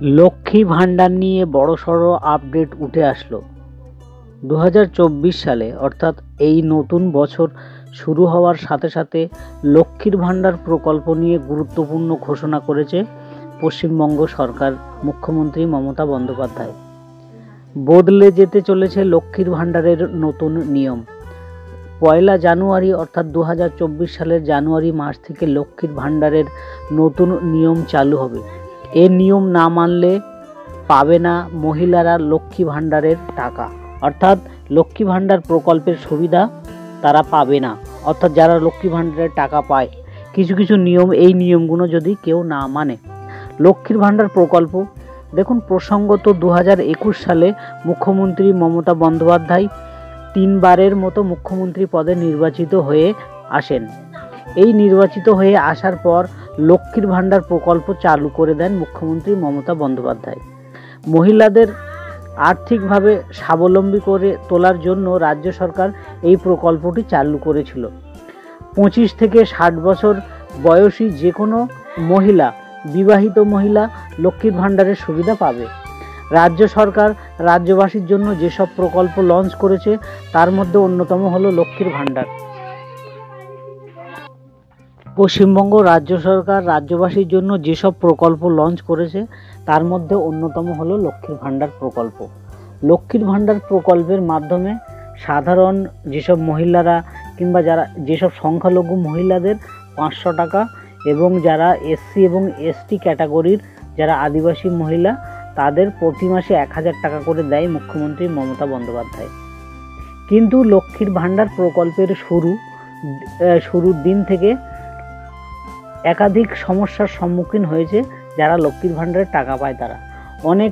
লক্ষ্মী ভাণ্ডার নিয়ে বড়সড় আপডেট উঠে আসলো। 2024 সালে অর্থাৎ এই নতুন বছর শুরু হওয়ার সাথে সাথে লক্ষ্মীর ভাণ্ডার প্রকল্প নিয়ে গুরুত্বপূর্ণ ঘোষণা করেছে পশ্চিমবঙ্গ সরকার, মুখ্যমন্ত্রী মমতা বন্দ্যোপাধ্যায়। বদলে যেতে চলেছে লক্ষ্মীর ভাণ্ডারের নতুন নিয়ম। 1 জানুয়ারি অর্থাৎ 2024 সালের জানুয়ারি মাস থেকে লক্ষ্মীর ভাণ্ডারের নতুন নিয়ম চালু হবে। এ নিয়ম না মানলে পাবে না মহিলারা লক্ষ্মী ভাণ্ডারের টাকা, অর্থাৎ লক্ষ্মী ভাণ্ডার প্রকল্পের সুবিধা তারা পাবে না। অর্থাৎ যারা লক্ষ্মী ভাণ্ডারের টাকা পায়, কিছু কিছু নিয়ম, এই নিয়মগুলো যদি কেউ না মানে। লক্ষ্মীর ভাণ্ডার প্রকল্প দেখুন, প্রসঙ্গত 2021 সালে মুখ্যমন্ত্রী মমতা বন্দ্যোপাধ্যায় 3 বারের মতো মুখ্যমন্ত্রী পদে নির্বাচিত হয়ে আসেন। এই নির্বাচিত হয়ে আসার পর লক্ষ্মীর ভাণ্ডার প্রকল্প চালু করে দেন মুখ্যমন্ত্রী মমতা বন্দ্যোপাধ্যায়। মহিলাদের আর্থিকভাবে স্বাবলম্বী করে তোলার জন্য রাজ্য সরকার এই প্রকল্পটি চালু করেছিল। 25 থেকে 60 বছর বয়সী যে কোনো মহিলা, বিবাহিত মহিলা লক্ষ্মীর ভাণ্ডারের সুবিধা পাবে। রাজ্য সরকার রাজ্যবাসীর জন্য যেসব প্রকল্প লঞ্চ করেছে তার মধ্যে অন্যতম হলো লক্ষ্মীর ভাণ্ডার। পশ্চিমবঙ্গ রাজ্য সরকার রাজ্যবাসীর জন্য যেসব প্রকল্প লঞ্চ করেছে তার মধ্যে অন্যতম হলো লক্ষ্মীর ভাণ্ডার প্রকল্প। লক্ষ্মীর ভাণ্ডার প্রকল্পের মাধ্যমে সাধারণ যেসব মহিলারা কিংবা যেসব সংখ্যালঘু মহিলাদের 500 টাকা, এবং যারা এসসি এবং এসটি ক্যাটাগরির যারা আদিবাসী মহিলা তাদের প্রতি মাসে 1000 টাকা করে দেয় মুখ্যমন্ত্রী মমতা বন্দ্যোপাধ্যায়। কিন্তু লক্ষ্মীর ভাণ্ডার প্রকল্পের শুরুর দিন থেকে একাধিক সমস্যার সম্মুখীন হয়েছে যারা লক্ষ্মীর ভাণ্ডারের টাকা পায়। তারা অনেক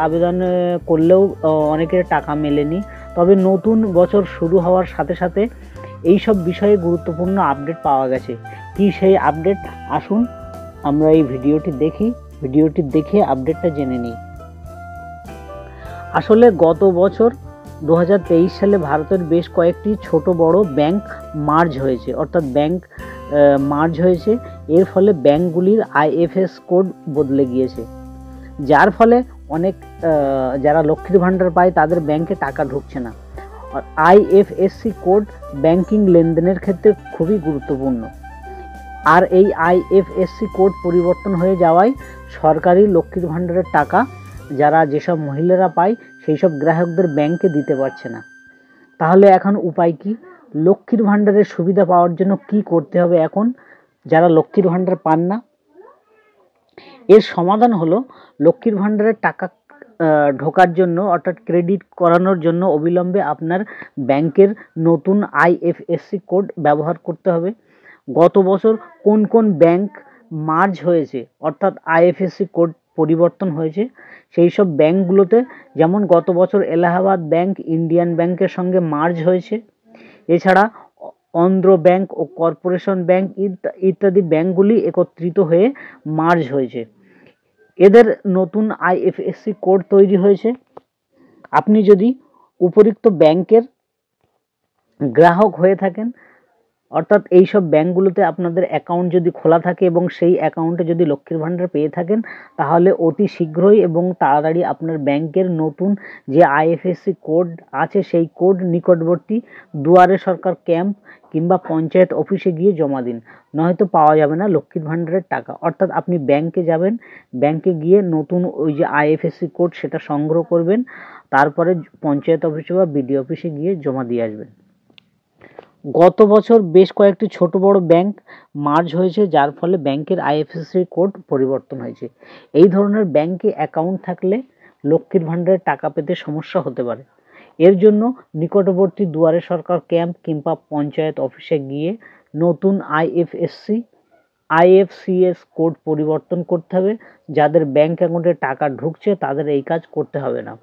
আবেদন করলেও অনেকের টাকা মেলেনি। তবে নতুন বছর শুরু হওয়ার সাথে সাথে এই সব বিষয়ে গুরুত্বপূর্ণ আপডেট পাওয়া গেছে। কি সেই আপডেট, আসুন আমরা এই ভিডিওটি দেখে আপডেটটা জেনে নিই। আসলে গত বছর 2023 সালে ভারতের বেশ কয়েকটি ছোট বড় ব্যাংক মার্জ হয়েছে, অর্থাৎ ব্যাংক মার্জ হয়েছে। এর ফলে ব্যাংকগুলির আইএফএস কোড বদলে গিয়েছে, যার ফলে অনেক যারা লক্ষ্মীর ভাণ্ডার পায় তাদের ব্যাংকে টাকা ঢুকছে না। আইএফএসসি কোড ব্যাংকিং লেনদেনের ক্ষেত্রে খুবই গুরুত্বপূর্ণ। আর এই আইএফএসসি কোড পরিবর্তন হয়ে যাওয়ায় সরকারি লক্ষ্মীর ভাণ্ডারের টাকা যেসব মহিলারা পায় সেই সব গ্রাহকদের ব্যাংকে দিতে পারছে না। তাহলে এখন উপায় কি? লক্ষ্মীর ভাণ্ডারের সুবিধা পাওয়ার জন্য কি করতে হবে এখন যারা লক্ষ্মীর ভাণ্ডার পান না? এর সমাধান হলো লক্ষ্মীর ভাণ্ডারের টাকা ঢোকার জন্য, অর্থাৎ ক্রেডিট করানোর জন্য অবিলম্বে আপনার ব্যাংকের নতুন আইএফএসসি কোড ব্যবহার করতে হবে। গত বছর কোন কোন ব্যাংক মার্জ হয়েছে, অর্থাৎ আইএফএসসি কোড পরিবর্তন হয়েছে, সেই সব ব্যাংকগুলোতে, যেমন গত বছর এলাহাবাদ ব্যাংক ইন্ডিয়ান ব্যাংকের সঙ্গে মার্জ হয়েছে। এছাড়া অন্ধ্র ব্যাংক ও কর্পোরেশন ব্যাংক ইত্যাদি ব্যাংকগুলি একত্রিত হয়ে মার্জ হয়েছে। এদের নতুন আইএফএসসি কোড তৈরি হয়েছে। আপনি যদি উপরিক্ত ব্যাংকের গ্রাহক হয়ে থাকেন, অর্থাৎ এই সব ব্যাংকগুলোতে আপনাদের অ্যাকাউন্ট যদি খোলা থাকে এবং সেই অ্যাকাউন্টে যদি লক্ষ্মীর ভাণ্ডার পেয়ে থাকেন, তাহলে অতি শীঘ্রই এবং তাড়াতাড়ি আপনার ব্যাংকের নতুন যে আইএফএসসি কোড আছে সেই কোড নিকটবর্তী দুয়ারে সরকার ক্যাম্প কিংবা পঞ্চায়েত অফিসে গিয়ে জমা দিন, নয়তো পাওয়া যাবে না লক্ষ্মীর ভাণ্ডারের টাকা। অর্থাৎ আপনি ব্যাংকে যাবেন, ব্যাংকে গিয়ে নতুন ওই যে আইএফএসসি কোড সেটা সংগ্রহ করবেন, তারপরে পঞ্চায়েত অফিসে বা বিডিও অফিসে গিয়ে জমা দিয়ে আসবেন। গত বছর বেশ কয়েকটি ছোট বড় ব্যাংক মার্জ হয়েছে, যার ফলে ব্যাংকের আইএফএসসি কোড পরিবর্তন হয়েছে। এই ধরনের ব্যাংকে অ্যাকাউন্ট থাকলে লক্ষ্মীর ভাণ্ডারের টাকা পেতে সমস্যা হতে পারে। এর জন্য নিকটবর্তী দুয়ারে সরকার ক্যাম্প কিংবা পঞ্চায়েত অফিসে গিয়ে নতুন আইএফসিএস কোড পরিবর্তন করতে হবে। যাদের ব্যাংক অ্যাকাউন্টে টাকা ঢুকছে তাদের এই কাজ করতে হবে না।